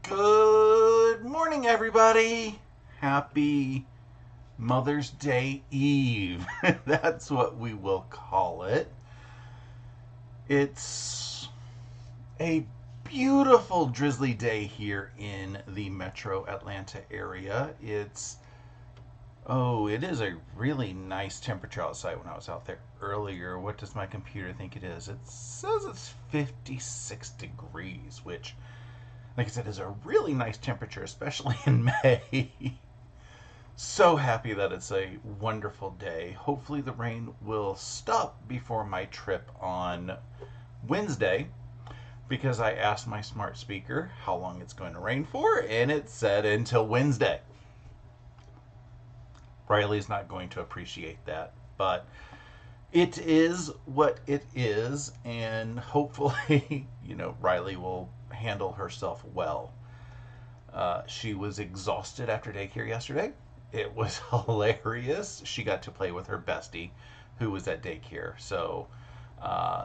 Good morning, everybody. Happy Mother's Day Eve. That's what we will call it. It's a beautiful drizzly day here in the metro Atlanta area. It is a really nice temperature outside when I was out there earlier. What does my computer think it is? It says it's 56 degrees, which, like I said, is a really nice temperature, especially in May. So happy that it's a wonderful day. Hopefully, the rain will stop before my trip on Wednesday because I asked my smart speaker how long it's going to rain for, and it said until Wednesday. Riley's not going to appreciate that, but it is what it is, and hopefully, Riley will handle herself well. She was exhausted after daycare yesterday. It was hilarious. She got to play with her bestie who was at daycare. So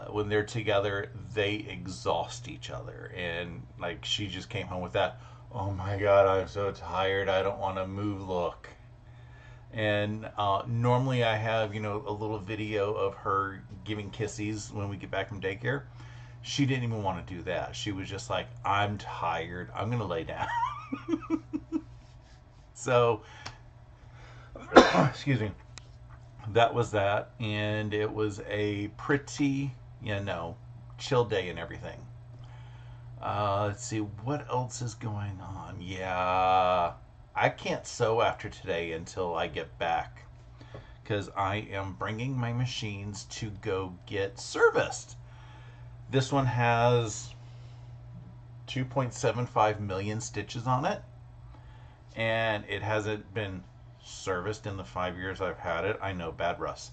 when they're together, they exhaust each other. And like she just came home with that, oh my God, I'm so tired. I don't want to move look. And normally I have, a little video of her giving kissies when we get back from daycare. She didn't even want to do that. She was just like, I'm tired. I'm going to lay down. So, excuse me. That was that. And it was a pretty, chill day and everything. Let's see, what else is going on? Yeah, I can't sew after today until I get back because I am bringing my machines to go get serviced. This one has 2.75 million stitches on it, and it hasn't been serviced in the 5 years I've had it. I know, bad Russ.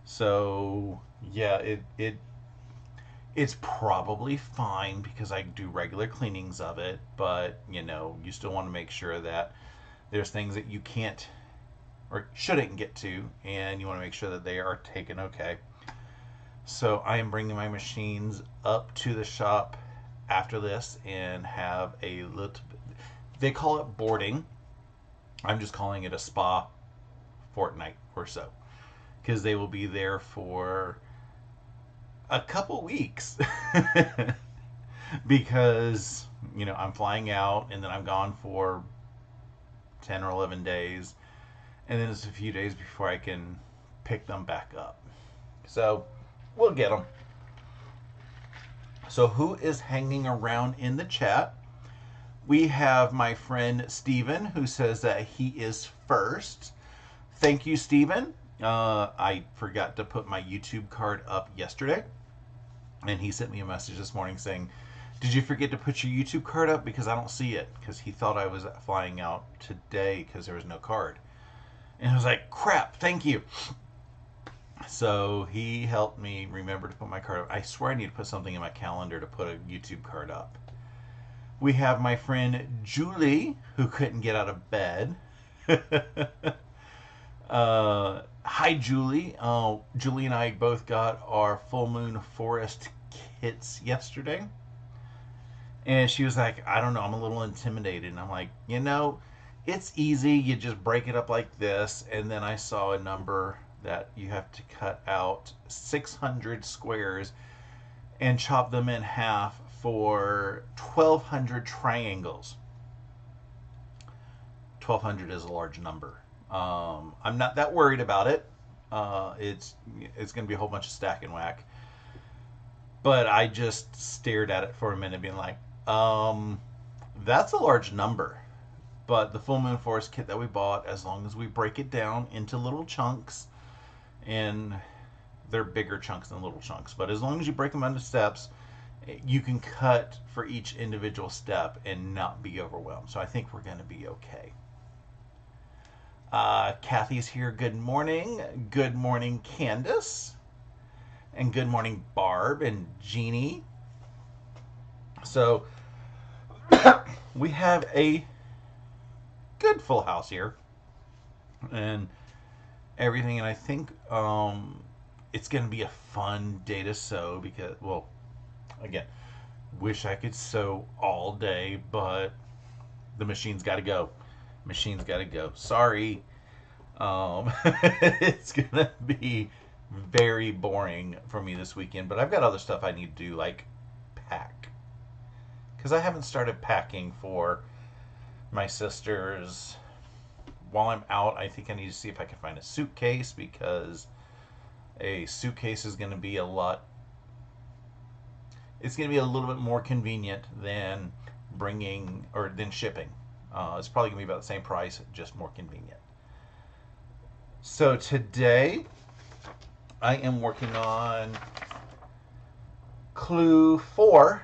So yeah, it's probably fine because I do regular cleanings of it, but you still want to make sure that there's things that you can't or shouldn't get to, and you want to make sure that they are taken okay. So I am bringing my machines up to the shop after this and have a little, they call it boarding. I'm just calling it a spa fortnight or so because they will be there for a couple weeks because I'm flying out and then I'm gone for 10 or 11 days, and then it's a few days before I can pick them back up. So we'll get them. So who is hanging around in the chat? We have my friend Steven who says that he is first. Thank you, Steven. I forgot to put my YouTube card up yesterday, and he sent me a message this morning saying, did you forget to put your YouTube card up? Because I don't see it. Because he thought I was flying out today because there was no card. And I was like, crap, thank you. So he helped me remember to put my card up. I swear I need to put something in my calendar to put a YouTube card up. We have my friend Julie, who couldn't get out of bed. Hi, Julie. Julie and I both got our Full Moon Forest kits yesterday. And she was like, I don't know, I'm a little intimidated. And I'm like, it's easy. You just break it up like this. And then I saw a number that you have to cut out 600 squares and chop them in half for 1,200 triangles. 1,200 is a large number. I'm not that worried about it. It's going to be a whole bunch of stack and whack. But I just stared at it for a minute being like, that's a large number. But the Full Moon Forest kit that we bought, as long as we break it down into little chunks, and they're bigger chunks than little chunks, but as long as you break them into steps, you can cut for each individual step and not be overwhelmed. So I think we're going to be okay. Kathy's here. Good morning. Good morning, Candace. And good morning, Barb and Jeannie. So we have a good full house here and everything, and I think it's going to be a fun day to sew because, well, again, Wish I could sew all day, but the machine's got to go. Machine's got to go. Sorry. It's gonna be very boring for me this weekend, but I've got other stuff I need to do, like pack, because I haven't started packing for my sisters. While I'm out, I think I need to see if I can find a suitcase, because a suitcase is going to be a lot. It's going to be a little bit more convenient than bringing or than shipping. It's probably going to be about the same price, just more convenient. So today, I am working on clue 4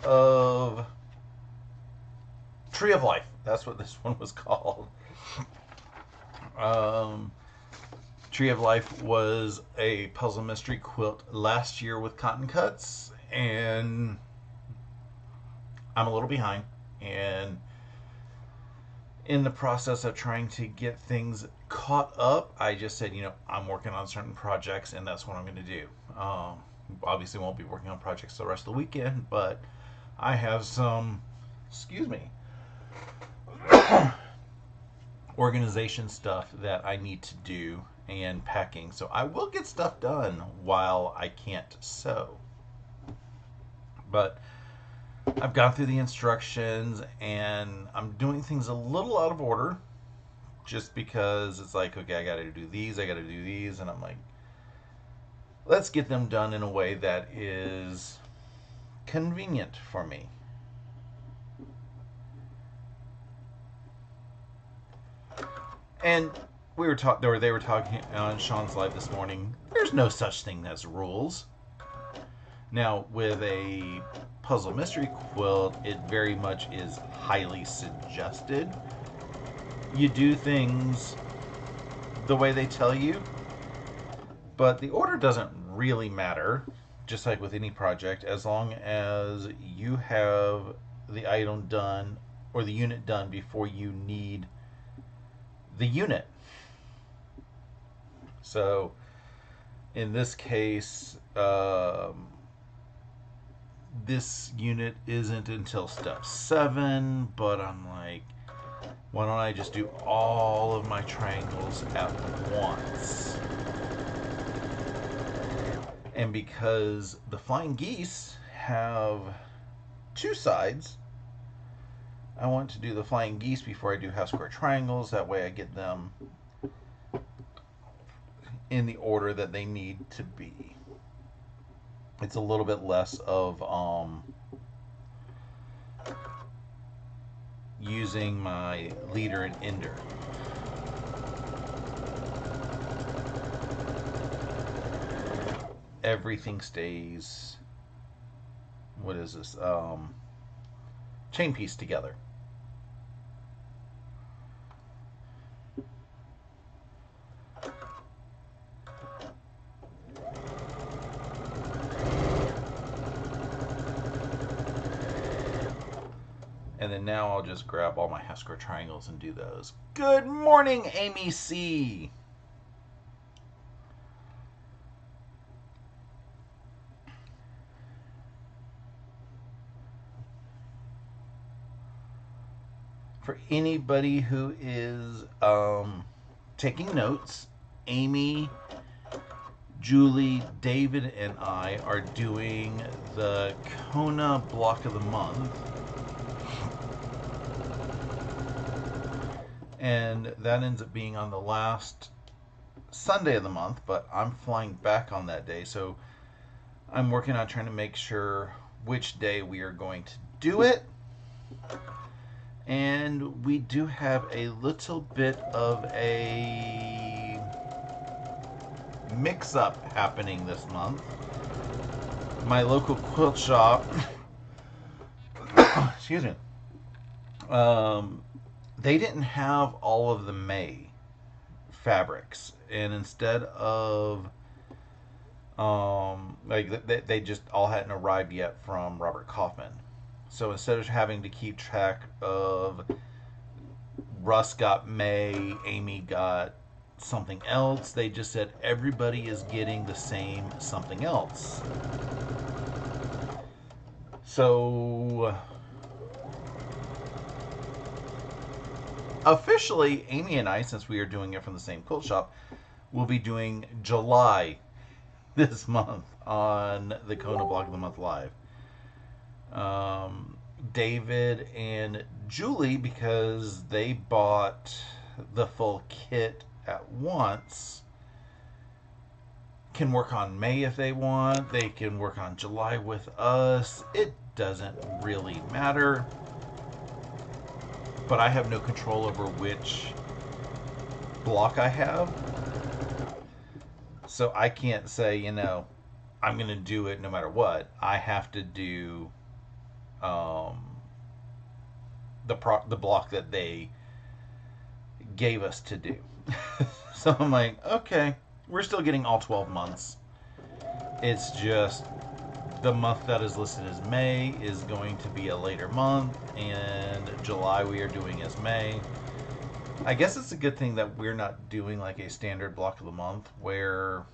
of Tree of Life. That's what this one was called. Tree of Life was a puzzle mystery quilt last year with Cotton Cuts, and I'm a little behind. And in the process of trying to get things caught up, I just said, I'm working on certain projects, and that's what I'm going to do. Obviously, won't be working on projects the rest of the weekend, but I have some, excuse me, organization stuff that I need to do and packing. So I will get stuff done while I can't sew. But I've gone through the instructions and I'm doing things a little out of order just because it's like, okay, I got to do these, and I'm like, let's get them done in a way that is convenient for me. And they were talking on Sean's live this morning. There's no such thing as rules. Now, with a puzzle mystery quilt, it very much is highly suggested. You do things the way they tell you, but the order doesn't really matter, just like with any project, as long as you have the item done or the unit done before you need the unit. So, in this case, this unit isn't until step 7, but I'm like, why don't I just do all of my triangles at once? And because the flying geese have 2 sides, I want to do the flying geese before I do half square triangles. That way I get them in the order that they need to be. It's a little bit less of using my leader and ender. Everything stays, what is this, chain piece together. And then now I'll just grab all my half square triangles and do those. Good morning, Amy C. For anybody who is taking notes, Amy, Julie, David, and I are doing the Kona block of the month. And that ends up being on the last Sunday of the month, but I'm flying back on that day, so I'm working on trying to make sure which day we are going to do it. And we do have a little bit of a mix-up happening this month. My local quilt shop, excuse me, they didn't have all of the May fabrics, and instead of they just all hadn't arrived yet from Robert Kaufman. So instead of having to keep track of Russ got May, Amy got something else, they just said everybody is getting the same something else. So officially, Amy and I, since we are doing it from the same quilt shop, will be doing July this month on the Kona Block of the Month Live. Um, David and Julie, because they bought the full kit at once, can work on May if they want. They can work on July with us. It doesn't really matter. But I have no control over which block I have. So I can't say, I'm going to do it no matter what. I have to do um, the block that they gave us to do. So I'm like, okay, we're still getting all 12 months. It's just the month that is listed as May is going to be a later month, and July we are doing as May. I guess it's a good thing that we're not doing like a standard block of the month where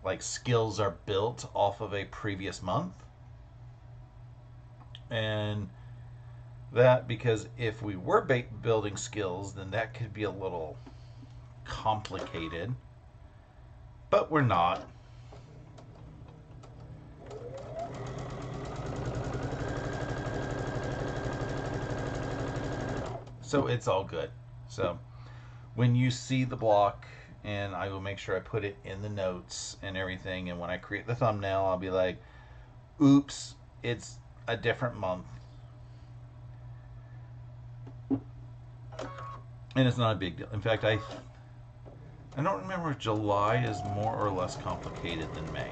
like skills are built off of a previous month. And that, because if we were building skills, then that could be a little complicated. But we're not. So it's all good. So when you see the block, and I will make sure I put it in the notes and everything, and when I create the thumbnail, I'll be like, oops, it's a different month. And it's not a big deal. In fact, I don't remember if July is more or less complicated than May.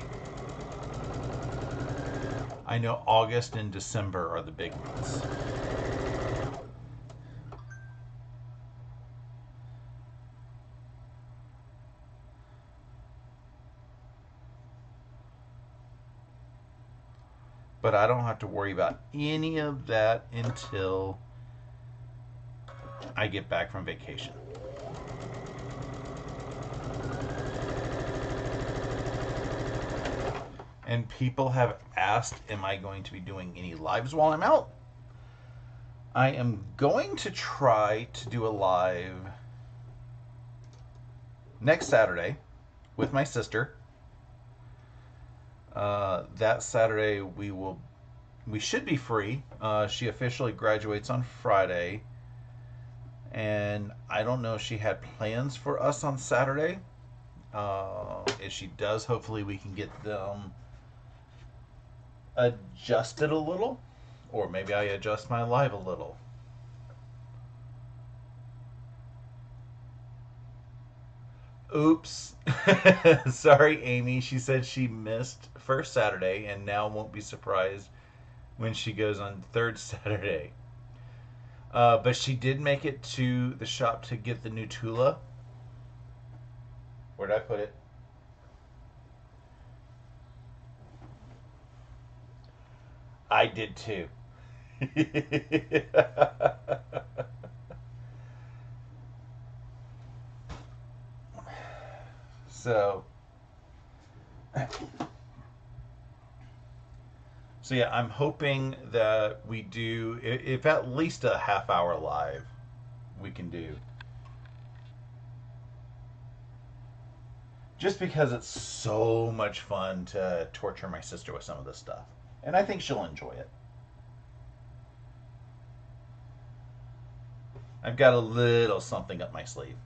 I know August and December are the big months. But I don't have to worry about any of that until I get back from vacation. And people have asked, am I going to be doing any lives while I'm out? I am going to try to do a live next Saturday with my sister. That Saturday we should be free. She officially graduates on Friday, and I don't know if she had plans for us on Saturday. If she does, hopefully we can get them adjusted a little, or maybe I adjust my live a little. Oops. Sorry, Amy. She said she missed first Saturday and now won't be surprised when she goes on third Saturday. But she did make it to the shop to get the new Tula. Where'd I put it? I did too. So, so yeah, I'm hoping that we do, if at least a half hour live, we can do. Just because it's so much fun to torture my sister with some of this stuff. And I think she'll enjoy it. I've got a little something up my sleeve.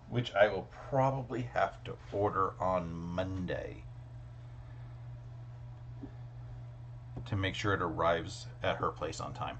Which I will probably have to order on Monday to make sure it arrives at her place on time.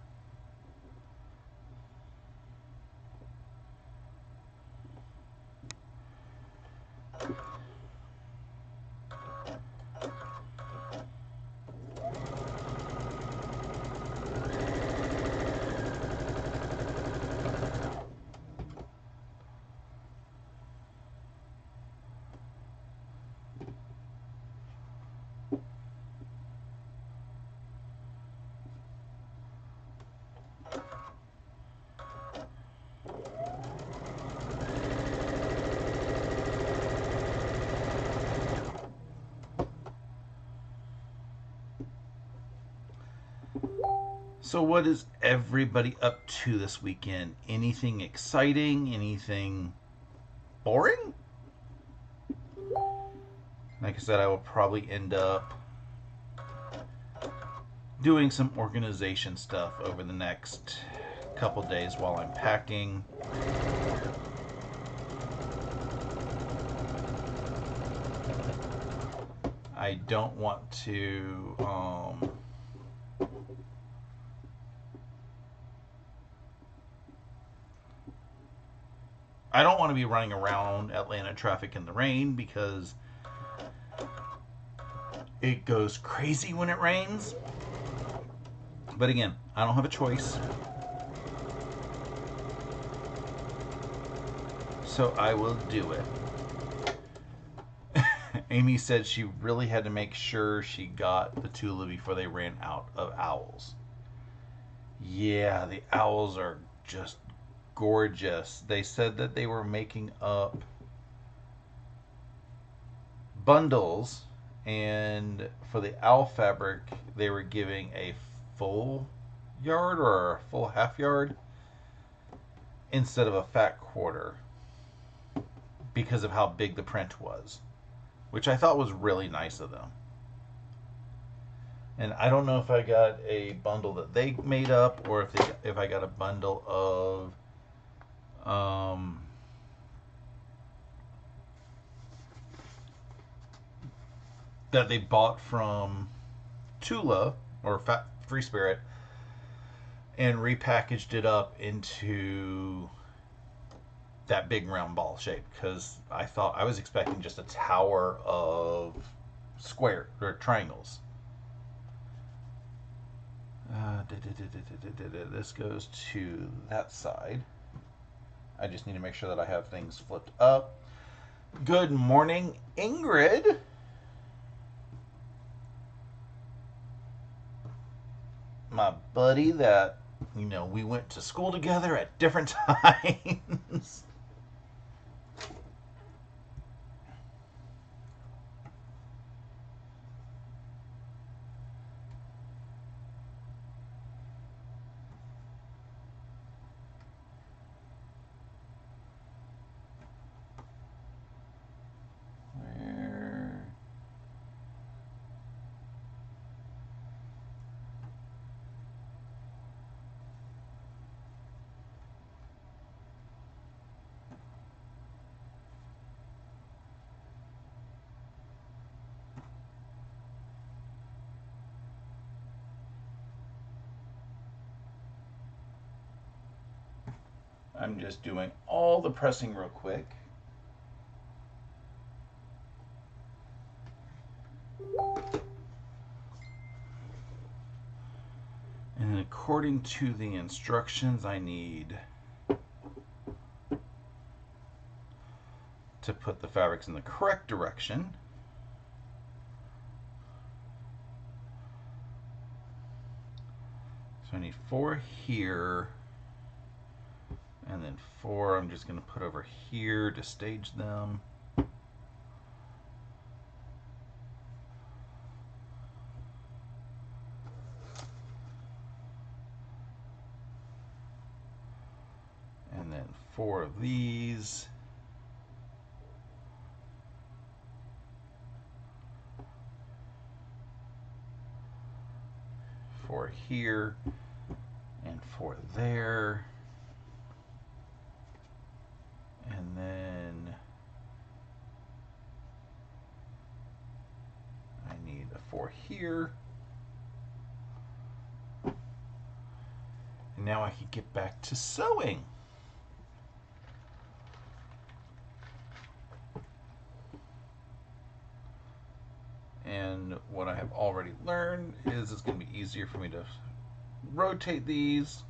So, what is everybody up to this weekend? Anything exciting? Anything boring? Like I said, I will probably end up doing some organization stuff over the next couple days while I'm packing. I don't want to I don't want to be running around Atlanta traffic in the rain because it goes crazy when it rains. But again, I don't have a choice. So I will do it. Amy said she really had to make sure she got the Tula before they ran out of owls. Yeah, the owls are just gorgeous. They said that they were making up bundles, and for the owl fabric, they were giving a full yard or a full half yard instead of a fat quarter because of how big the print was, which I thought was really nice of them. And I don't know if I got a bundle that they made up or if I got a bundle of that they bought from Tula or Fat Free Spirit and repackaged it up into that big round ball shape, because I was expecting just a tower of square or triangles. This goes to that side. I just need to make sure that I have things flipped up. Good morning, Ingrid. My buddy that, we went to school together at different times. I'm just doing all the pressing real quick. And according to the instructions, I need to put the fabrics in the correct direction. So I need 4 here, and then 4 I'm just going to put over here to stage them. And then 4 of these. For here and for there, and then I need a 4 here, and now I can get back to sewing. And what I have already learned is it's going to be easier for me to rotate these.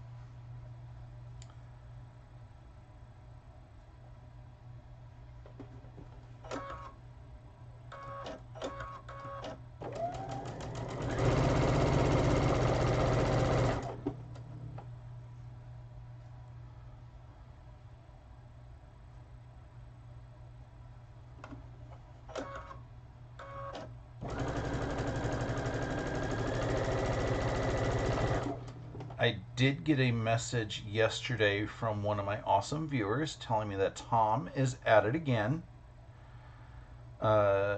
did get a message yesterday from one of my awesome viewers telling me that Tom is at it again.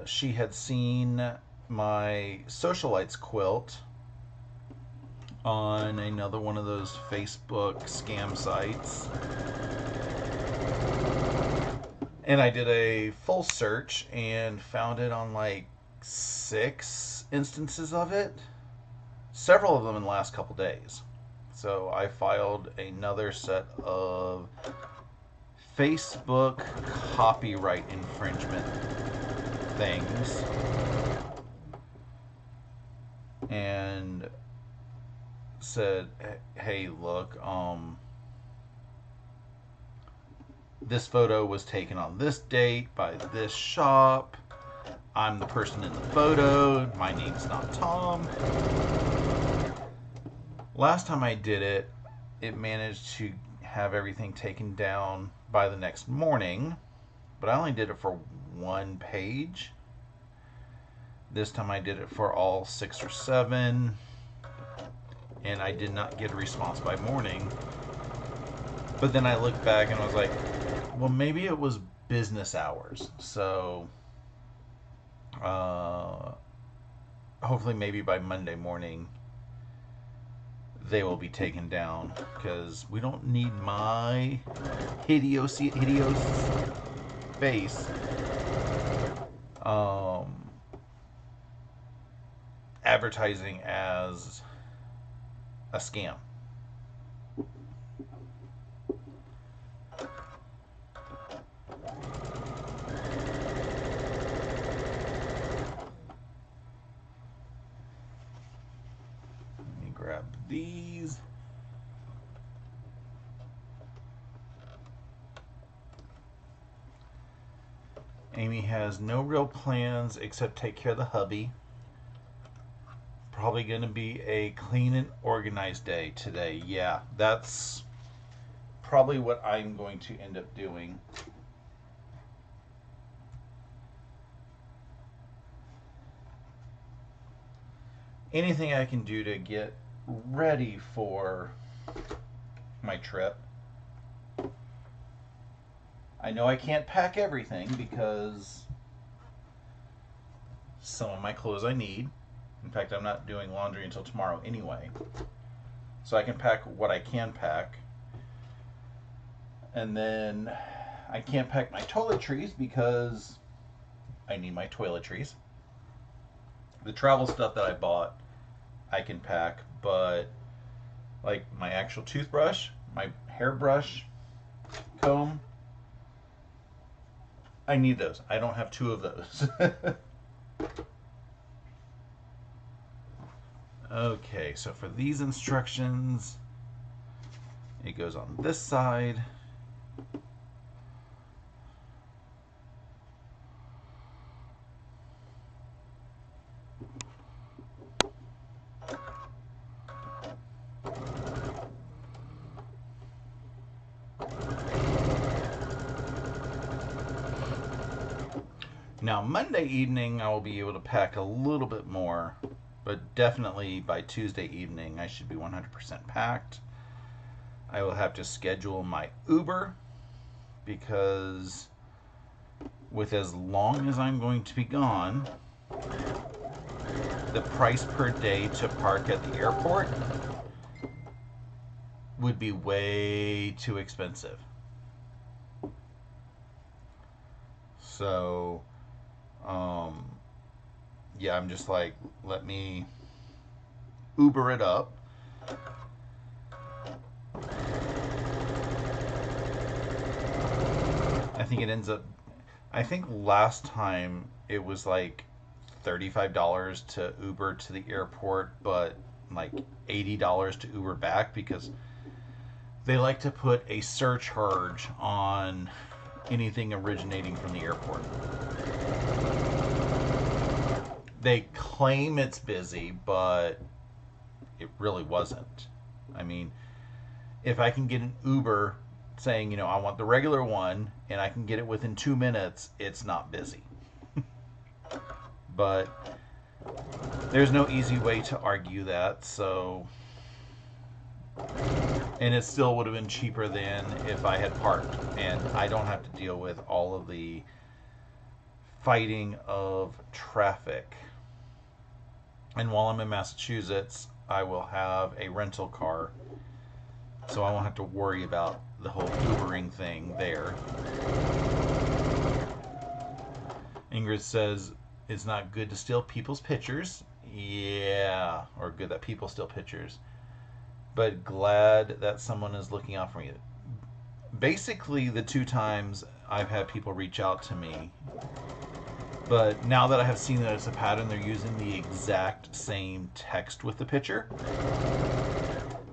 She had seen my socialites quilt on another one of those Facebook scam sites. And I did a full search and found it on like 6 instances of it. Several of them in the last couple days. So I filed another set of Facebook copyright infringement things. And said, hey, look, this photo was taken on this date by this shop. I'm the person in the photo. My name's not Tom. Last time I did it, it managed to have everything taken down by the next morning, but I only did it for 1 page. This time I did it for all 6 or 7, and I did not get a response by morning. But then I looked back and I was like, well, maybe it was business hours. So hopefully maybe by Monday morning they will be taken down, because we don't need my hideous face advertising as a scam. Let me grab these. Amy has no real plans except take care of the hubby. Probably going to be a clean and organized day today. Yeah, that's probably what I'm going to end up doing. Anything I can do to get ready for my trip. I know I can't pack everything because some of my clothes I need. In fact, I'm not doing laundry until tomorrow anyway. So I can pack what I can pack. And then I can't pack my toiletries because I need my toiletries. The travel stuff that I bought, I can pack, but like my actual toothbrush, my hairbrush, comb, I need those. I don't have 2 of those. Okay, so for these instructions, it goes on this side. Now, Monday evening, I will be able to pack a little bit more, but definitely by Tuesday evening, I should be 100% packed. I will have to schedule my Uber, because with as long as I'm going to be gone, the price per day to park at the airport would be way too expensive. So, yeah, I'm just like, let me Uber it up. I think it ends up, I think last time it was like $35 to Uber to the airport, but like $80 to Uber back, because they like to put a surcharge on anything originating from the airport. They claim it's busy, but it really wasn't. I mean, if I can get an Uber saying, you know, I want the regular one, and I can get it within 2 minutes, it's not busy. But there's no easy way to argue that, so And it still would have been cheaper than if I had parked. And I don't have to deal with all of the fighting of traffic. And while I'm in Massachusetts, I will have a rental car, so I won't have to worry about the whole Ubering thing there. Ingrid says it's not good to steal people's pictures. Yeah, or good that people steal pictures. But glad that someone is looking out for me. Basically, the 2 times I've had people reach out to me, but now that I have seen that it's a pattern, they're using the exact same text with the picture.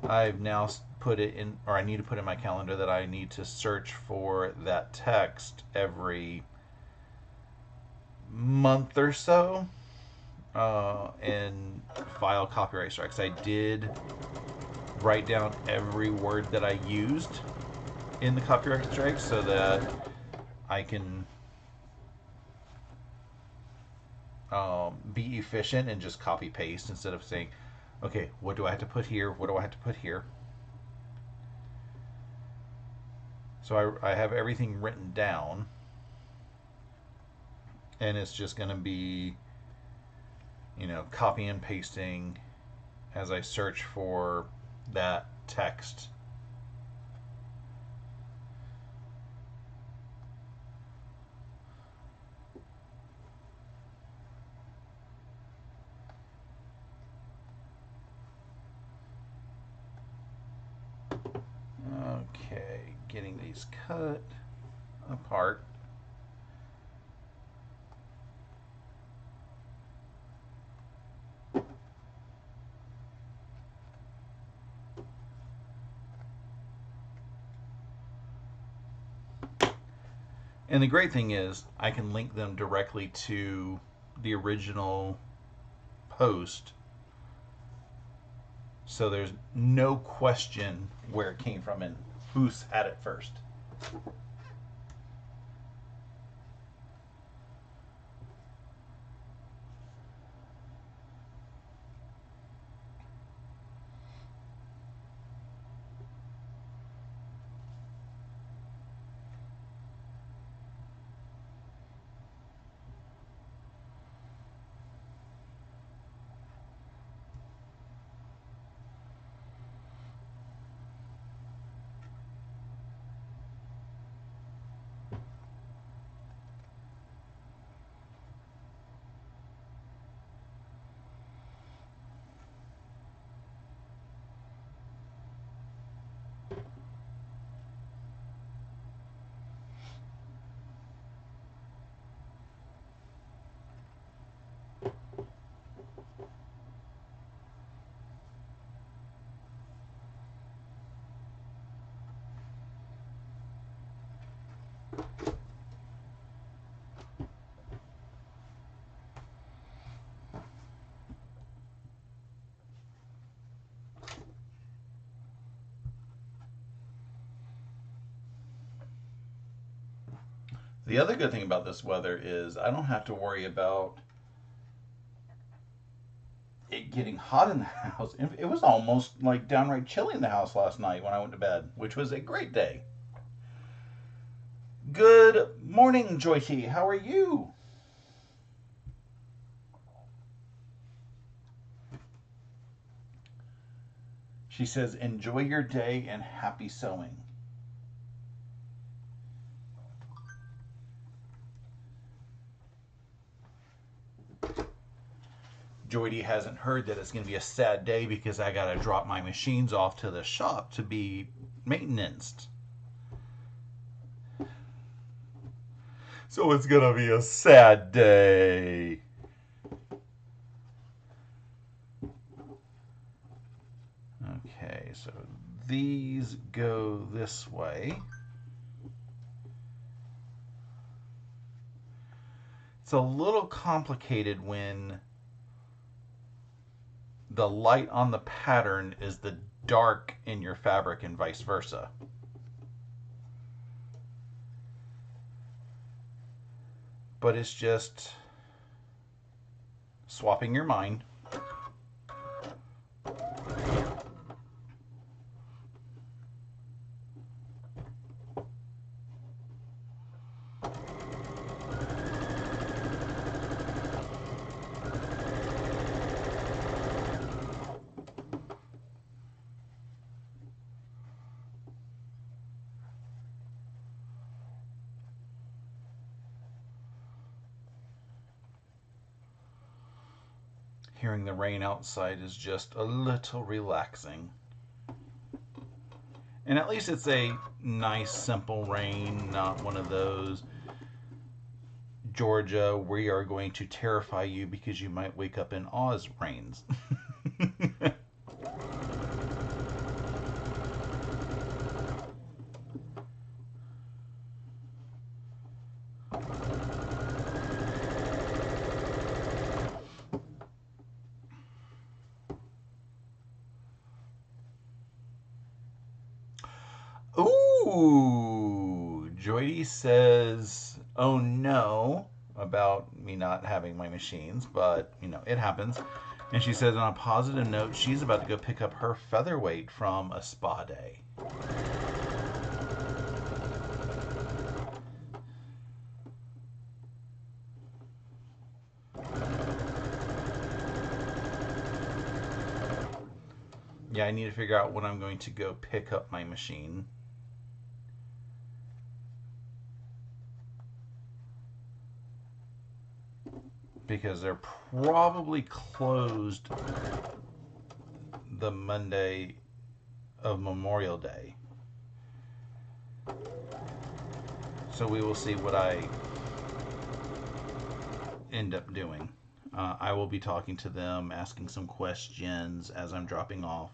I've now put it in, or I need to put in my calendar that I need to search for that text every month or so and file copyright strikes. I did write down every word that I used in the copyright strike so that I can be efficient and just copy paste instead of saying, okay, what do I have to put here? What do I have to put here? So I have everything written down, and it's just going to be, copy and pasting as I search for that text. Okay, getting these cut apart. And the great thing is I can link them directly to the original post, so there's no question where it came from and who's had it first. The other good thing about this weather is I don't have to worry about it getting hot in the house. It was almost like downright chilly in the house last night when I went to bed, which was a great day. Good morning, Joycey. How are you? She says, enjoy your day and happy sewing. Joydy hasn't heard that it's going to be a sad day because I got to drop my machines off to the shop to be maintenanced. So it's going to be a sad day. Okay, so these go this way. It's a little complicated when the light on the pattern is the dark in your fabric and vice versa. But it's just swapping your mind. Hearing the rain outside is just a little relaxing. And at least it's a nice, simple rain, not one of those, Georgia, we are going to terrify you because you might wake up in Oz rains. Ooh, Joydy says, "Oh no," about me not having my machines, but it happens. And she says, on a positive note, she's about to go pick up her featherweight from a spa day. Yeah, I need to figure out when I'm going to go pick up my machine. Because they're probably closed the Monday of Memorial Day. So we will see what I end up doing. I will be talking to them, asking some questions as I'm dropping off.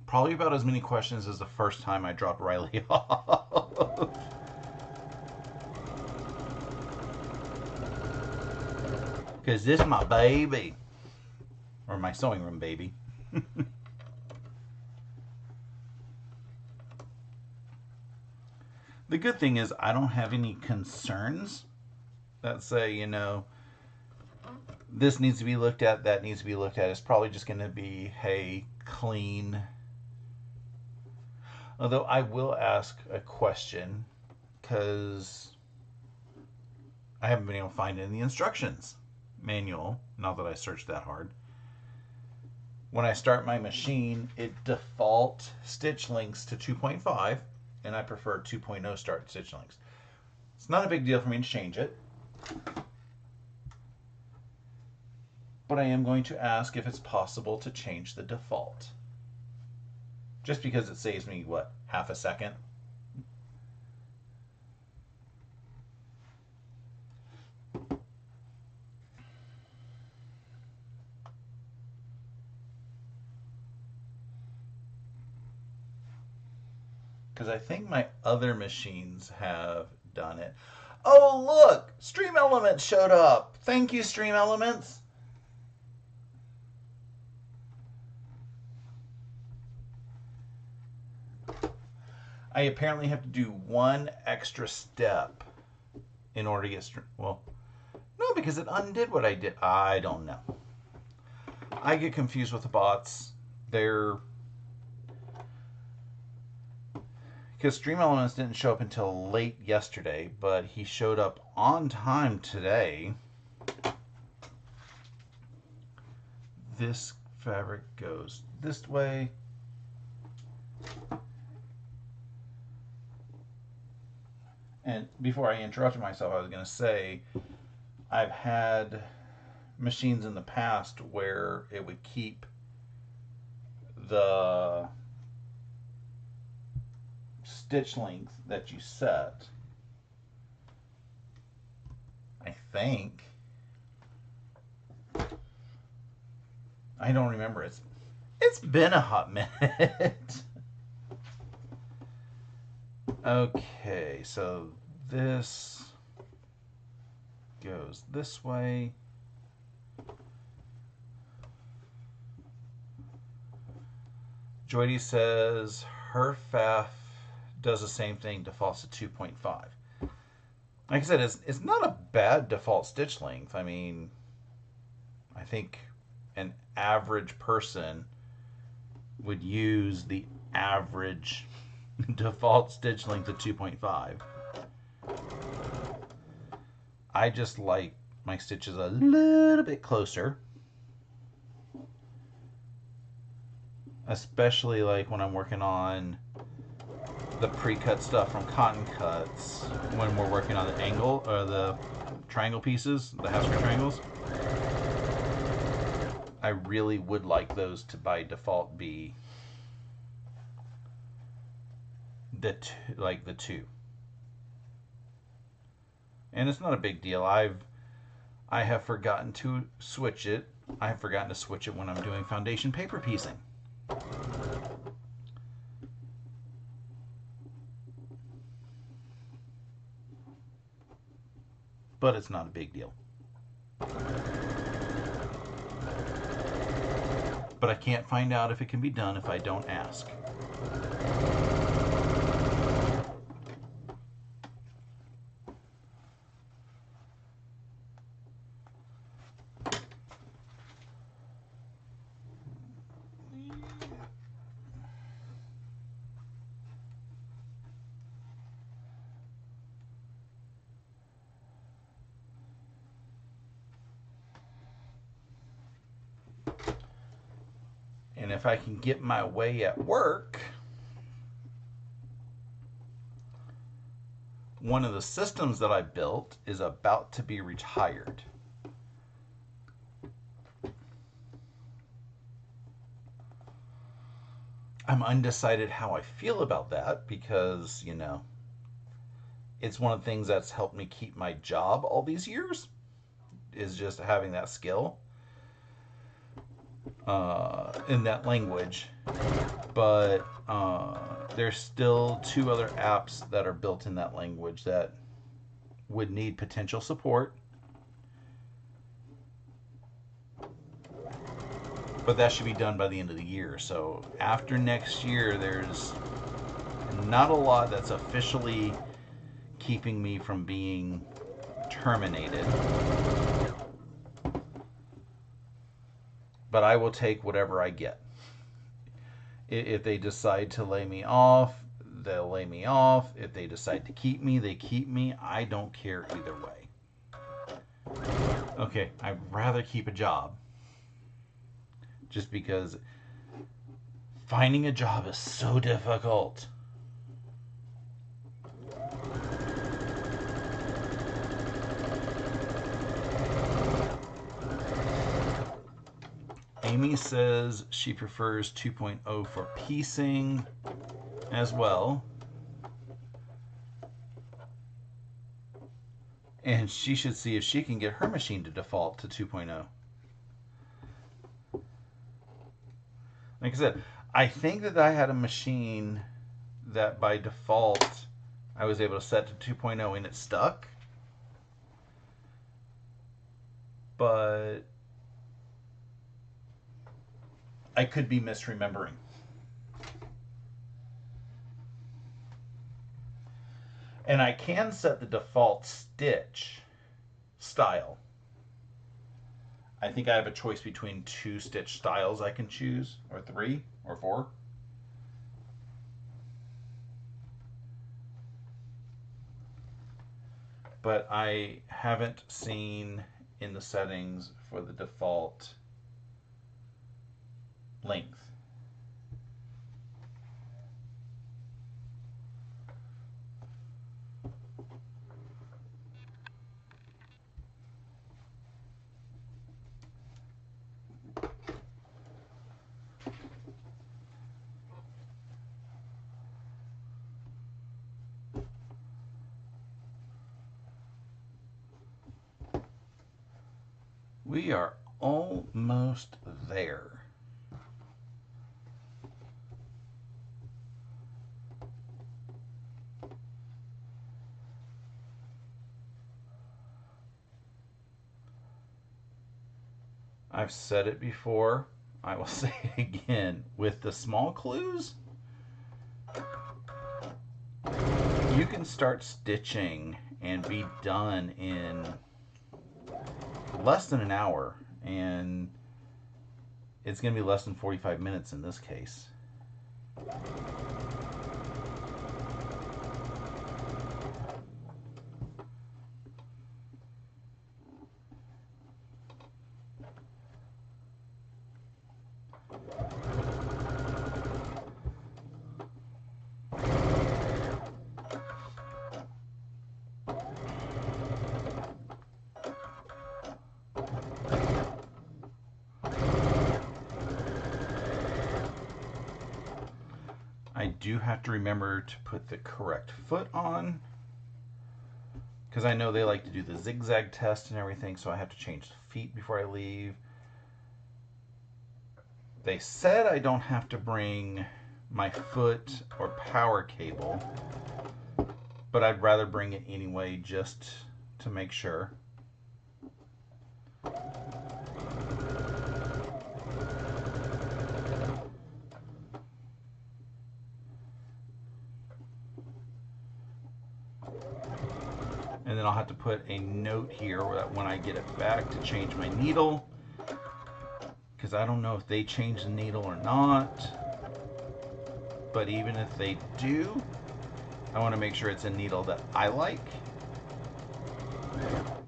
Probably about as many questions as the first time I dropped Riley off. Because this is my baby. Or my sewing room baby. The good thing is I don't have any concerns that say, this needs to be looked at, that needs to be looked at. It's probably just going to be, hey, clean. Although I will ask a question because I haven't been able to find it in the instructions manual. Not that I searched that hard. When I start my machine, it default stitch lengths to 2.5, and I prefer 2.0 start stitch lengths. It's not a big deal for me to change it, but I am going to ask if it's possible to change the default. Just because it saves me, half a second? Because I think my other machines have done it. Oh, look! Stream Elements showed up! Thank you, Stream Elements! I apparently have to do one extra step in order to get well, no, because it undid what I did. I don't know. I get confused with the bots. They're because Stream Elements didn't show up until late yesterday, but he showed up on time today. This fabric goes this way. And before I interrupted myself, I was going to say I've had machines in the past where it would keep the stitch length that you set. I think. I don't remember. It's been a hot minute. Okay, so this goes this way. Joydy says her FAF does the same thing, defaults to 2.5. Like I said, it's not a bad default stitch length. I mean, I think an average person would use the average default stitch length of 2.5. I just like my stitches a little bit closer, especially like when I'm working on the pre-cut stuff from Cotton Cuts when we're working on the angle or the triangle pieces, the Hasker triangles. I really would like those to by default be the two. And it's not a big deal. I have forgotten to switch it. I have forgotten to switch it when I'm doing foundation paper piecing. But it's not a big deal. But I can't find out if it can be done if I don't ask. And if I can get my way at work, one of the systems that I built is about to be retired. I'm undecided how I feel about that because, you know, it's one of the things that's helped me keep my job all these years, is just having that skill in that language. But there's still 2 other apps that are built in that language that would need potential support. But that should be done by the end of the year. So after next year, there's not a lot that's officially keeping me from being terminated. But I will take whatever I get. If they decide to lay me off, they'll lay me off. If they decide to keep me, they keep me. I don't care either way. Okay, I'd rather keep a job. Just because finding a job is so difficult. Amy says she prefers 2.0 for piecing as well. And she should see if she can get her machine to default to 2.0. Like I said, I think that I had a machine that by default I was able to set to 2.0 and it stuck. But I could be misremembering. And I can set the default stitch style. I think I have a choice between 2 stitch styles I can choose, or 3, or 4. But I haven't seen in the settings for the default length. We are almost there. I've said it before, I will say it again. With the small clues, you can start stitching and be done in less than an hour, and it's going to be less than 45 minutes in this case. do have to remember to put the correct foot on, because I know they like to do the zigzag test and everything, so I have to change the feet before I leave. They said I don't have to bring my foot or power cable, but I'd rather bring it anyway just to make sure. And then I'll have to put a note here that when I get it back to change my needle, because I don't know if they change the needle or not. But even if they do, I want to make sure it's a needle that I like,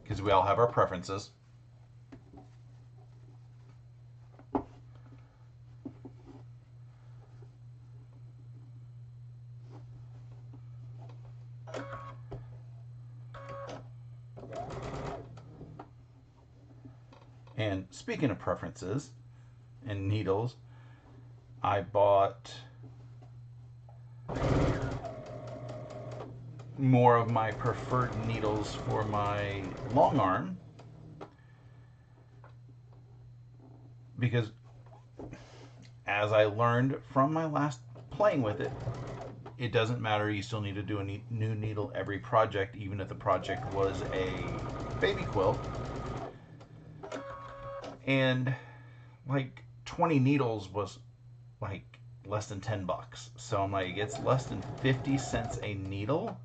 because we all have our preferences. And speaking of preferences and needles, I bought more of my preferred needles for my long arm, because as I learned from my last playing with it, it doesn't matter, you still need to do a new needle every project, even if the project was a baby quilt. And like 20 needles was like less than $10. So I'm like, it's less than 50 cents a needle.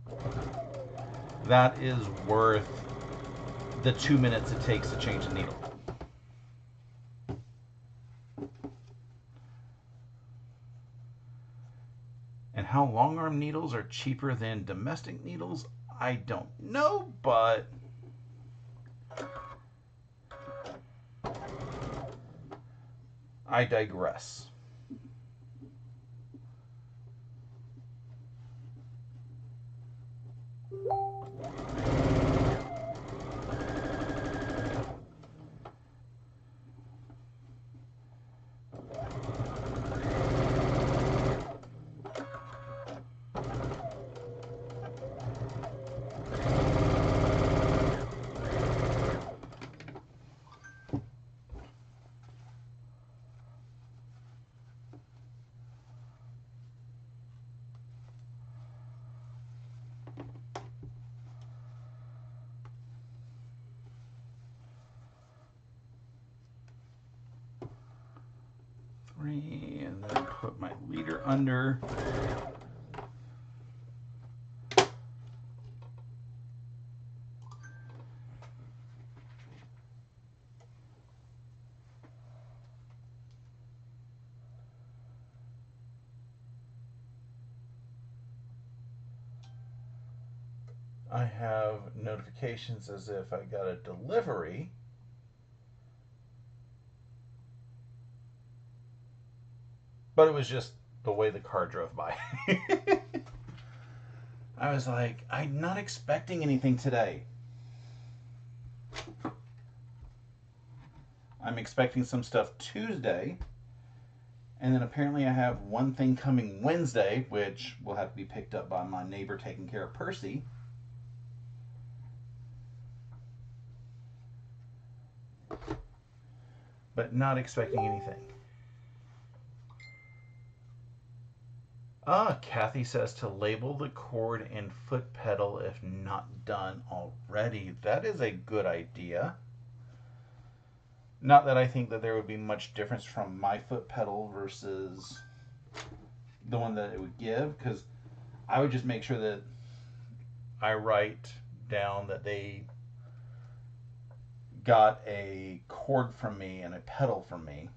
That is worth the 2 minutes it takes to change a needle. And how long arm needles are cheaper than domestic needles, I don't know, but I digress. And then put my leader under. I have notifications as if I got a delivery. But it was just the way the car drove by. I was like, I'm not expecting anything today. I'm expecting some stuff Tuesday. And then apparently I have one thing coming Wednesday, which will have to be picked up by my neighbor taking care of Percy. But not expecting anything. Kathy says to label the cord and foot pedal if not done already. That is a good idea. Not that I think that there would be much difference from my foot pedal versus the one that it would give, because I would just make sure that I write down that they got a cord from me and a pedal from me.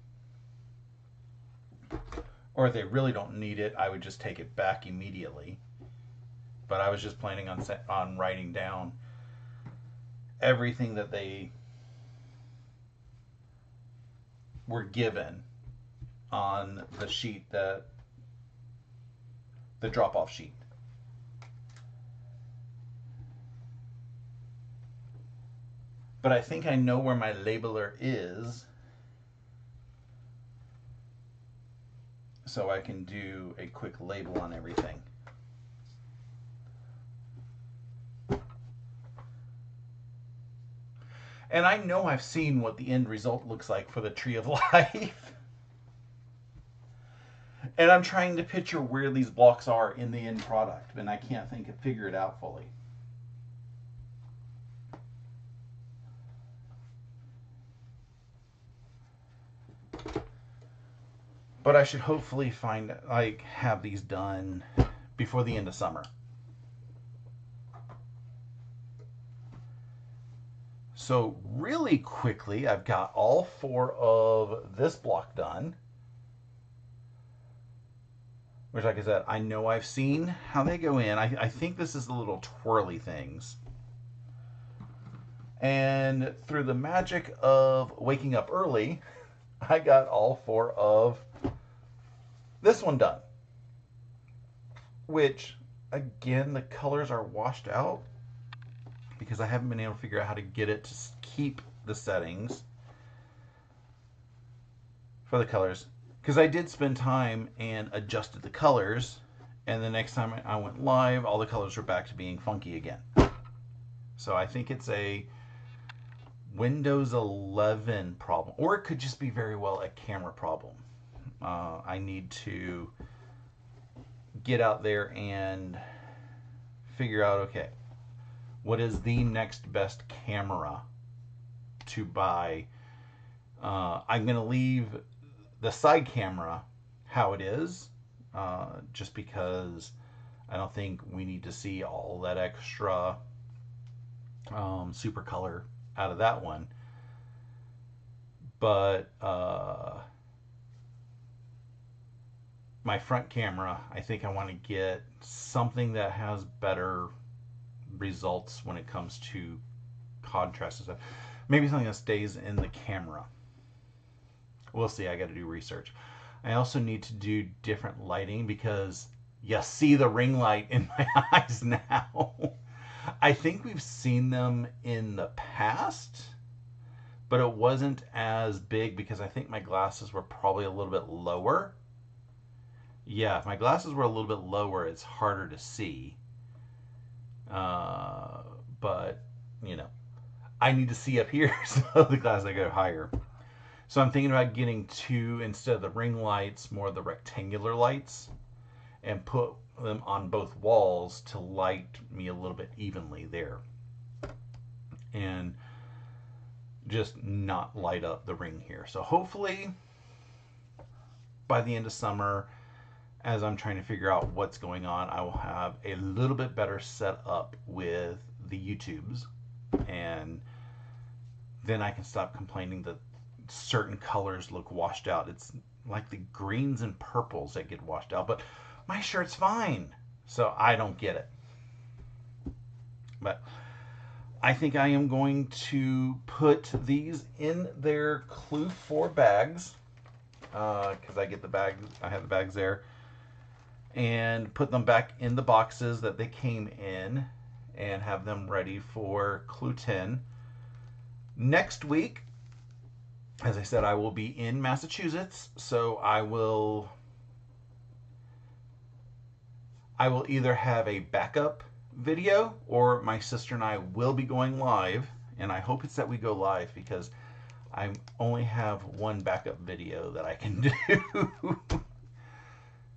Or if they really don't need it, I would just take it back immediately. But I was just planning on writing down everything that they were given on the sheet, that the drop-off sheet. But I think I know where my labeler is. so I can do a quick label on everything. And I know I've seen what the end result looks like for the Tree of Life. And I'm trying to picture where these blocks are in the end product, and I can't figure it out fully. But I should hopefully have these done before the end of summer. So really quickly, I've got all 4 of this block done. Which, like I said, I know I've seen how they go in. I think this is the little twirly things. And through the magic of waking up early, I got all 4 of this one done. Which, again, the colors are washed out because I haven't been able to figure out how to get it to keep the settings for the colors. Because I did spend time and adjusted the colors, and the next time I went live, all the colors were back to being funky again. So I think it's a Windows 11 problem, or it could just be very well a camera problem. I need to get out there and figure out, okay, what is the next best camera to buy? I'm going to leave the side camera how it is, just because I don't think we need to see all that extra super color out of that one. But my front camera, I think I want to get something that has better results when it comes to contrast and stuff. Maybe something that stays in the camera. We'll see. I got to do research. I also need to do different lighting because you see the ring light in my eyes now. I think we've seen them in the past, but it wasn't as big because I think my glasses were probably a little bit lower. Yeah, if my glasses were a little bit lower, it's harder to see. But, you know, I need to see up here, so the glasses I go higher. So I'm thinking about getting 2, instead of the ring lights, more of the rectangular lights, and put them on both walls to light me a little bit evenly there. And just not light up the ring here. So hopefully by the end of summer, as I'm trying to figure out what's going on, I will have a little bit better set up with the YouTubes, and then I can stop complaining that certain colors look washed out. It's like the greens and purples that get washed out, but my shirt's fine, so I don't get it. But I think I am going to put these in their Clue 4 bags, because I get the bags, I have the bags there, and put them back in the boxes that they came in, and have them ready for Clue 10. Next week, as I said, I will be in Massachusetts, so I will either have a backup video, or my sister and I will be going live, and I hope it's that we go live because I only have one backup video that I can do.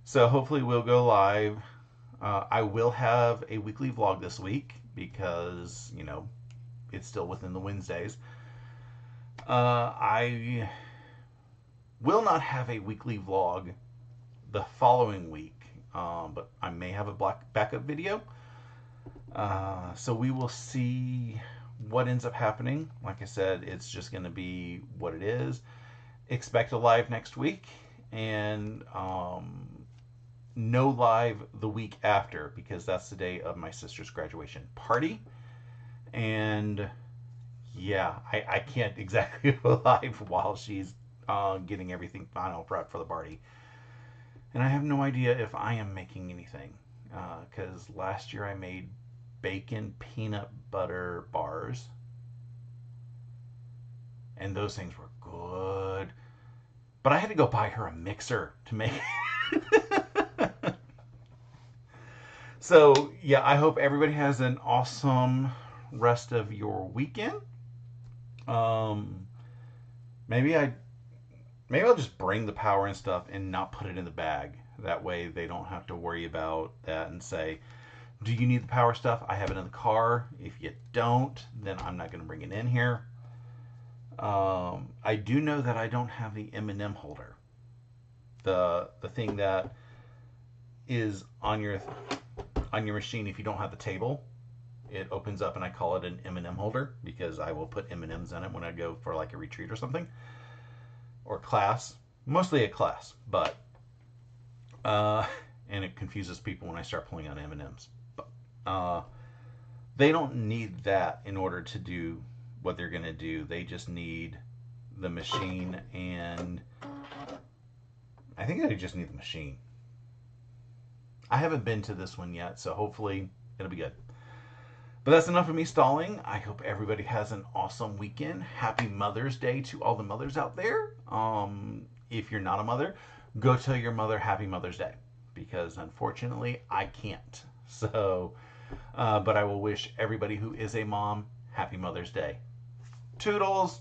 So hopefully we'll go live. I will have a weekly vlog this week because, you know, it's still within the Wednesdays. I will not have a weekly vlog the following week, but I may have a backup video. So we will see what ends up happening. Like I said, it's just going to be what it is. Expect a live next week, and no live the week after, because that's the day of my sister's graduation party. And yeah, I can't exactly go live while she's getting everything final prep for the party. And I have no idea if I am making anything, because last year I made bacon peanut butter bars, and those things were good. But I had to go buy her a mixer to make So, yeah, I hope everybody has an awesome rest of your weekend. Um, maybe I maybe I'll just bring the power and stuff and not put it in the bag. That way they don't have to worry about that and say, "Do you need the power stuff? I have it in the car. If you don't, then I'm not going to bring it in here." I do know that I don't have the M&M holder, the thing that is on your machine. If you don't have the table, it opens up, and I call it an M&M holder because I will put M&Ms in it when I go for like a retreat or something or class, mostly a class, but uh, and it confuses people when I start pulling out M&Ms. But they don't need that in order to do what they're going to do. They just need the machine, and I think they just need the machine. I haven't been to this one yet, so hopefully it'll be good. But that's enough of me stalling. I hope everybody has an awesome weekend. Happy Mother's Day to all the mothers out there. If you're not a mother, go tell your mother Happy Mother's Day because unfortunately I can't. So, but I will wish everybody who is a mom Happy Mother's Day. Toodles!